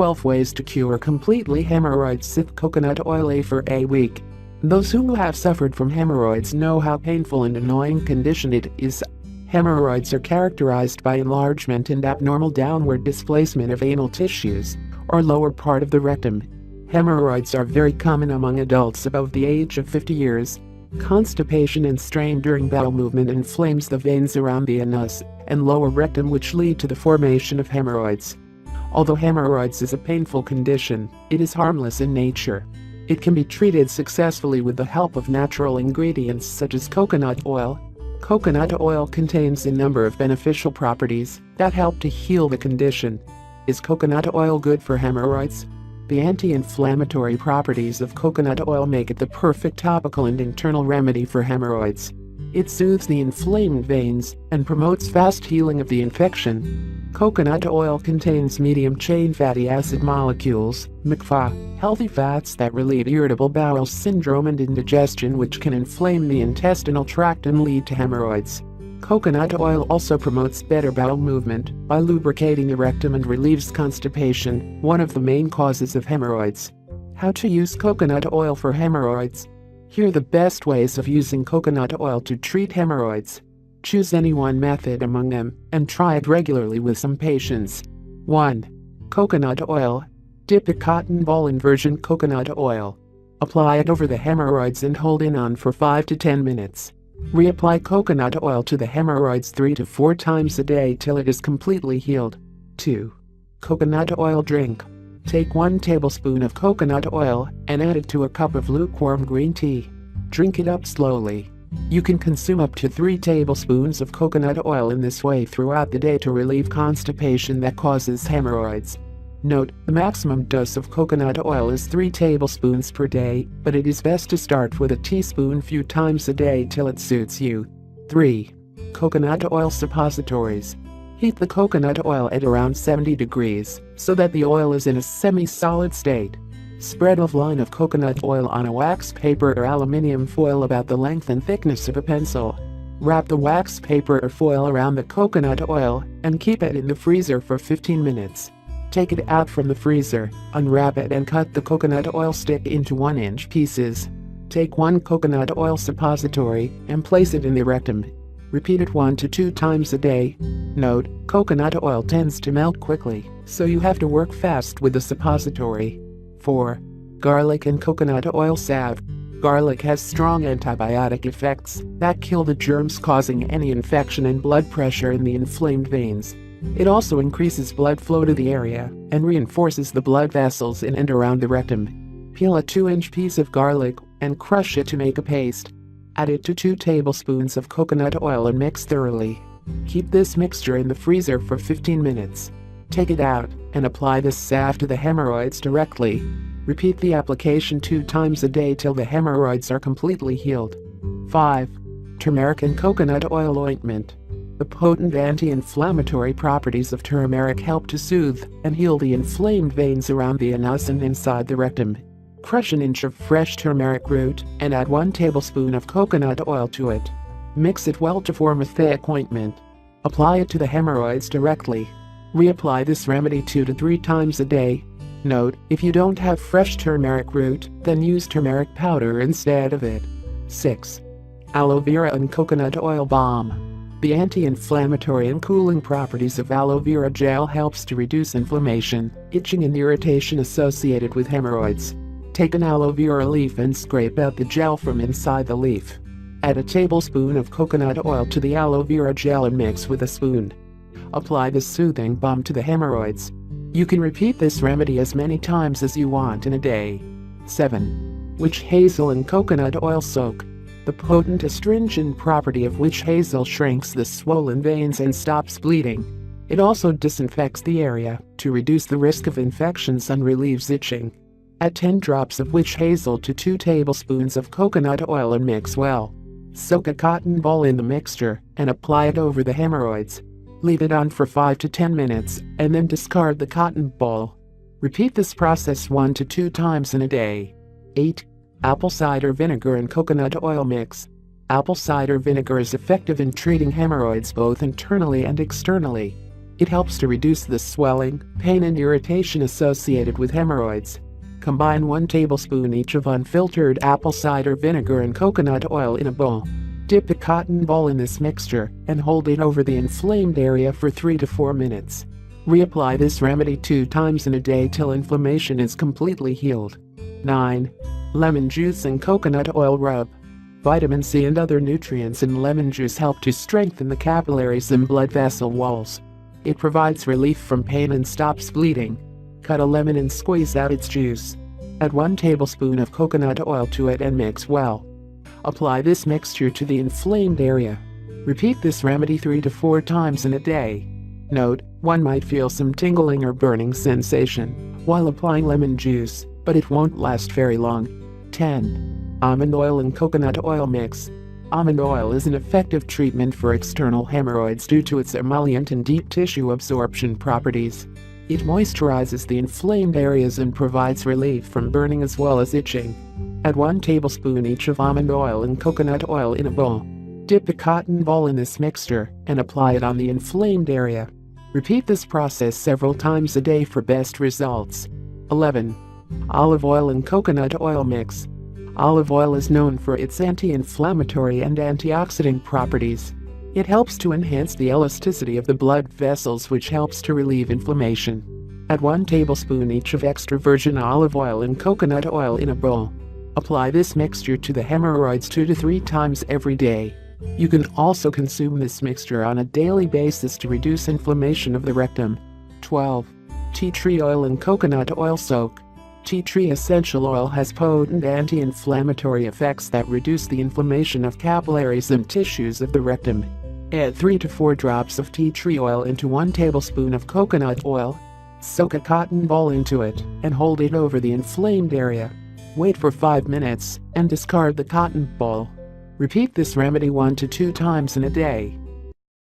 12 ways to cure completely hemorrhoids with coconut oil for a week. Those who have suffered from hemorrhoids know how painful and annoying condition it is. Hemorrhoids are characterized by enlargement and abnormal downward displacement of anal tissues, or lower part of the rectum. Hemorrhoids are very common among adults above the age of 50 years. Constipation and strain during bowel movement inflames the veins around the anus and lower rectum, which lead to the formation of hemorrhoids. Although hemorrhoids is a painful condition, it is harmless in nature. It can be treated successfully with the help of natural ingredients such as coconut oil. Coconut oil contains a number of beneficial properties that help to heal the condition. Is coconut oil good for hemorrhoids? The anti-inflammatory properties of coconut oil make it the perfect topical and internal remedy for hemorrhoids. It soothes the inflamed veins and promotes fast healing of the infection. Coconut oil contains medium-chain fatty acid molecules, MCFA, healthy fats that relieve irritable bowel syndrome and indigestion, which can inflame the intestinal tract and lead to hemorrhoids. Coconut oil also promotes better bowel movement by lubricating the rectum and relieves constipation, one of the main causes of hemorrhoids. How to use coconut oil for hemorrhoids? Here are the best ways of using coconut oil to treat hemorrhoids. Choose any one method among them and try it regularly with some patience. 1. Coconut oil. Dip a cotton ball in virgin coconut oil. Apply it over the hemorrhoids and hold in on for 5 to 10 minutes. Reapply coconut oil to the hemorrhoids 3 to 4 times a day till it is completely healed. 2. Coconut oil drink. Take 1 tablespoon of coconut oil and add it to a cup of lukewarm green tea. Drink it up slowly. You can consume up to 3 tablespoons of coconut oil in this way throughout the day to relieve constipation that causes hemorrhoids. Note, the maximum dose of coconut oil is 3 tablespoons per day, but it is best to start with a teaspoon few times a day till it suits you. 3. Coconut oil suppositories. Heat the coconut oil at around 70 degrees so that the oil is in a semi-solid state. Spread a line of coconut oil on a wax paper or aluminium foil about the length and thickness of a pencil. Wrap the wax paper or foil around the coconut oil and keep it in the freezer for 15 minutes. Take it out from the freezer, unwrap it and cut the coconut oil stick into 1-inch pieces. Take 1 coconut oil suppository and place it in the rectum. Repeat it 1 to 2 times a day. Note, coconut oil tends to melt quickly, so you have to work fast with the suppository. 4. Garlic and coconut oil salve. Garlic has strong antibiotic effects that kill the germs causing any infection and blood pressure in the inflamed veins. It also increases blood flow to the area and reinforces the blood vessels in and around the rectum. Peel a 2-inch piece of garlic and crush it to make a paste. Add it to 2 tablespoons of coconut oil and mix thoroughly. Keep this mixture in the freezer for 15 minutes. Take it out and apply this salve to the hemorrhoids directly. Repeat the application 2 times a day till the hemorrhoids are completely healed. 5. Turmeric and coconut oil ointment. The potent anti-inflammatory properties of turmeric help to soothe and heal the inflamed veins around the anus and inside the rectum. Crush an inch of fresh turmeric root and add 1 tablespoon of coconut oil to it. Mix it well to form a thick ointment. Apply it to the hemorrhoids directly. Reapply this remedy 2 to 3 times a day. Note, if you don't have fresh turmeric root, then use turmeric powder instead of it. 6. Aloe vera and coconut oil balm. The anti-inflammatory and cooling properties of aloe vera gel helps to reduce inflammation, itching and irritation associated with hemorrhoids. Take an aloe vera leaf and scrape out the gel from inside the leaf. Add a tablespoon of coconut oil to the aloe vera gel and mix with a spoon. Apply this soothing balm to the hemorrhoids. You can repeat this remedy as many times as you want in a day. 7. Witch hazel and coconut oil soak. The potent astringent property of witch hazel shrinks the swollen veins and stops bleeding. It also disinfects the area to reduce the risk of infections and relieves itching. Add 10 drops of witch hazel to 2 tablespoons of coconut oil and mix well. Soak a cotton ball in the mixture and apply it over the hemorrhoids. Leave it on for 5 to 10 minutes and then discard the cotton ball. Repeat this process 1 to 2 times in a day. 8. Apple cider vinegar and coconut oil mix. Apple cider vinegar is effective in treating hemorrhoids both internally and externally. It helps to reduce the swelling, pain and irritation associated with hemorrhoids. Combine 1 tablespoon each of unfiltered apple cider vinegar and coconut oil in a bowl. Dip a cotton ball in this mixture and hold it over the inflamed area for 3 to 4 minutes. Reapply this remedy 2 times in a day till inflammation is completely healed. 9. Lemon juice and coconut oil rub. Vitamin C and other nutrients in lemon juice help to strengthen the capillaries and blood vessel walls. It provides relief from pain and stops bleeding. Cut a lemon and squeeze out its juice. Add 1 tablespoon of coconut oil to it and mix well. Apply this mixture to the inflamed area. Repeat this remedy 3 to 4 times in a day. Note: one might feel some tingling or burning sensation while applying lemon juice, but it won't last very long. 10. Almond oil and coconut oil mix. Almond oil is an effective treatment for external hemorrhoids due to its emollient and deep tissue absorption properties. It moisturizes the inflamed areas and provides relief from burning as well as itching. Add 1 tablespoon each of almond oil and coconut oil in a bowl. Dip a cotton ball in this mixture and apply it on the inflamed area. Repeat this process several times a day for best results. 11. Olive oil and coconut oil mix. Olive oil is known for its anti-inflammatory and antioxidant properties. It helps to enhance the elasticity of the blood vessels, which helps to relieve inflammation. Add 1 tablespoon each of extra virgin olive oil and coconut oil in a bowl. Apply this mixture to the hemorrhoids 2 to 3 times every day. You can also consume this mixture on a daily basis to reduce inflammation of the rectum. 12. Tea tree oil and coconut oil soak. Tea tree essential oil has potent anti-inflammatory effects that reduce the inflammation of capillaries and tissues of the rectum. Add 3 to 4 drops of tea tree oil into 1 tablespoon of coconut oil. Soak a cotton ball into it and hold it over the inflamed area. Wait for 5 minutes and discard the cotton ball. Repeat this remedy 1 to 2 times in a day.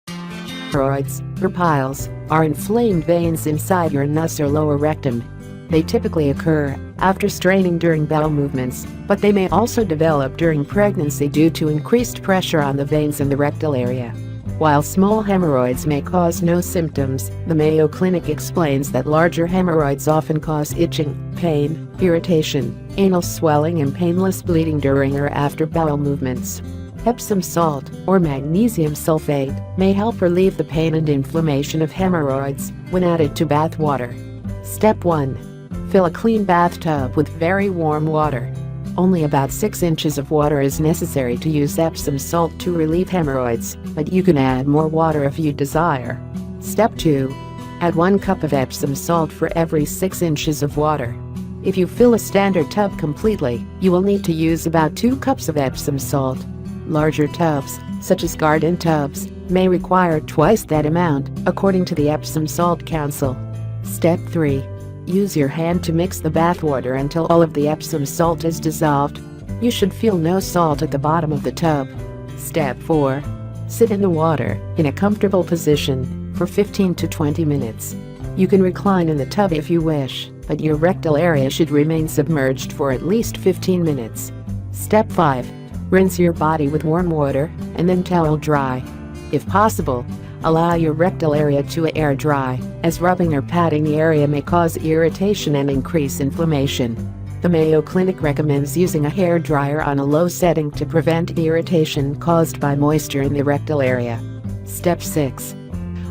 Hemorrhoids, or piles, are inflamed veins inside your anus or lower rectum. They typically occur after straining during bowel movements, but they may also develop during pregnancy due to increased pressure on the veins in the rectal area. While small hemorrhoids may cause no symptoms, the Mayo Clinic explains that larger hemorrhoids often cause itching, pain, irritation, anal swelling and painless bleeding during or after bowel movements. Epsom salt, or magnesium sulfate, may help relieve the pain and inflammation of hemorrhoids when added to bath water. Step 1. Fill a clean bathtub with very warm water. Only about 6 inches of water is necessary to use Epsom salt to relieve hemorrhoids, but you can add more water if you desire. Step 2. Add 1 cup of Epsom salt for every 6 inches of water. If you fill a standard tub completely, you will need to use about 2 cups of Epsom salt. Larger tubs, such as garden tubs, may require twice that amount, according to the Epsom Salt Council. Step 3. Use your hand to mix the bathwater until all of the Epsom salt is dissolved. You should feel no salt at the bottom of the tub. Step 4. Sit in the water, in a comfortable position, for 15 to 20 minutes. You can recline in the tub if you wish, but your rectal area should remain submerged for at least 15 minutes. Step 5. Rinse your body with warm water, and then towel dry. If possible, allow your rectal area to air dry, as rubbing or patting the area may cause irritation and increase inflammation. The Mayo Clinic recommends using a hair dryer on a low setting to prevent irritation caused by moisture in the rectal area. Step 6.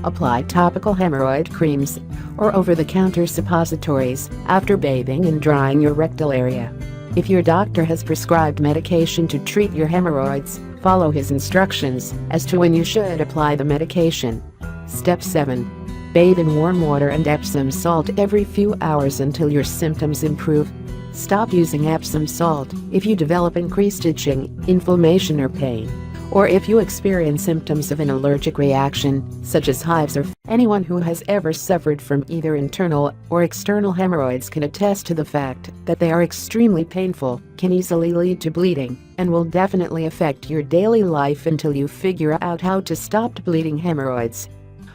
Apply topical hemorrhoid creams or over-the-counter suppositories after bathing and drying your rectal area. If your doctor has prescribed medication to treat your hemorrhoids, follow his instructions as to when you should apply the medication. Step 7. Bathe in warm water and Epsom salt every few hours until your symptoms improve. Stop using Epsom salt if you develop increased itching, inflammation or pain, or if you experience symptoms of an allergic reaction, such as hives or anyone who has ever suffered from either internal or external hemorrhoids can attest to the fact that they are extremely painful, can easily lead to bleeding, and will definitely affect your daily life until you figure out how to stop bleeding hemorrhoids.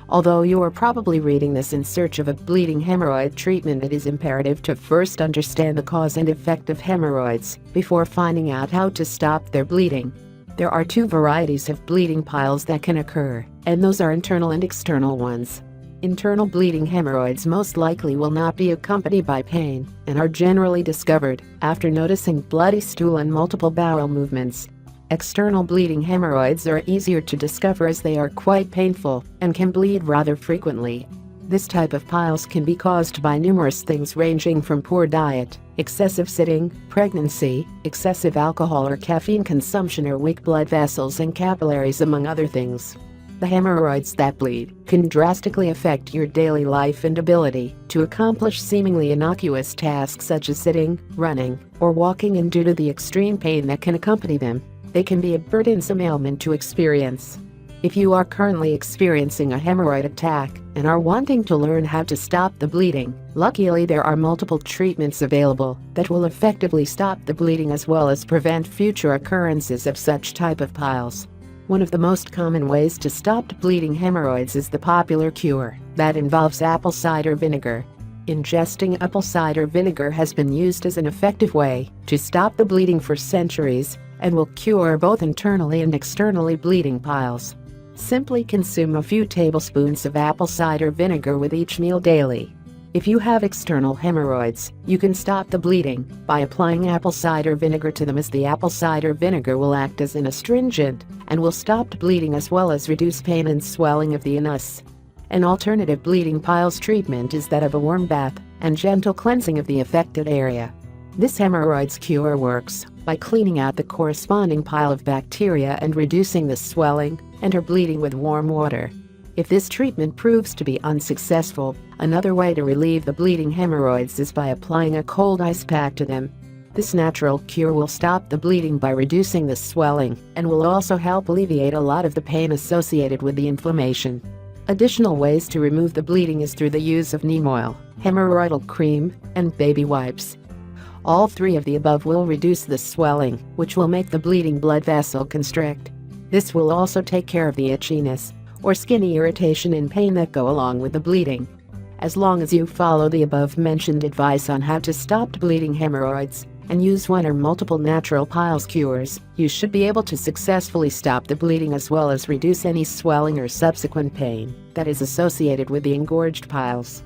Although you are probably reading this in search of a bleeding hemorrhoid treatment, it is imperative to first understand the cause and effect of hemorrhoids before finding out how to stop their bleeding. There are 2 varieties of bleeding piles that can occur, and those are internal and external ones. Internal bleeding hemorrhoids most likely will not be accompanied by pain and are generally discovered after noticing bloody stool and multiple bowel movements. External bleeding hemorrhoids are easier to discover as they are quite painful and can bleed rather frequently. This type of piles can be caused by numerous things ranging from poor diet, excessive sitting, pregnancy, excessive alcohol or caffeine consumption or weak blood vessels and capillaries, among other things. The hemorrhoids that bleed can drastically affect your daily life and ability to accomplish seemingly innocuous tasks such as sitting, running, or walking, and due to the extreme pain that can accompany them, they can be a burdensome ailment to experience. If you are currently experiencing a hemorrhoid attack and are wanting to learn how to stop the bleeding, luckily there are multiple treatments available that will effectively stop the bleeding as well as prevent future occurrences of such type of piles. One of the most common ways to stop bleeding hemorrhoids is the popular cure that involves apple cider vinegar. Ingesting apple cider vinegar has been used as an effective way to stop the bleeding for centuries and will cure both internally and externally bleeding piles. Simply consume a few tablespoons of apple cider vinegar with each meal daily. If you have external hemorrhoids, you can stop the bleeding by applying apple cider vinegar to them, as the apple cider vinegar will act as an astringent and will stop bleeding as well as reduce pain and swelling of the anus. An alternative bleeding piles treatment is that of a warm bath and gentle cleansing of the affected area. This hemorrhoids cure works by cleaning out the corresponding pile of bacteria and reducing the swelling and or bleeding with warm water. If this treatment proves to be unsuccessful, another way to relieve the bleeding hemorrhoids is by applying a cold ice pack to them. This natural cure will stop the bleeding by reducing the swelling and will also help alleviate a lot of the pain associated with the inflammation. Additional ways to remove the bleeding is through the use of neem oil, hemorrhoidal cream, and baby wipes. All three of the above will reduce the swelling, which will make the bleeding blood vessel constrict. This will also take care of the itchiness or skin irritation and pain that go along with the bleeding. As long as you follow the above-mentioned advice on how to stop bleeding hemorrhoids and use one or multiple natural piles cures, you should be able to successfully stop the bleeding as well as reduce any swelling or subsequent pain that is associated with the engorged piles.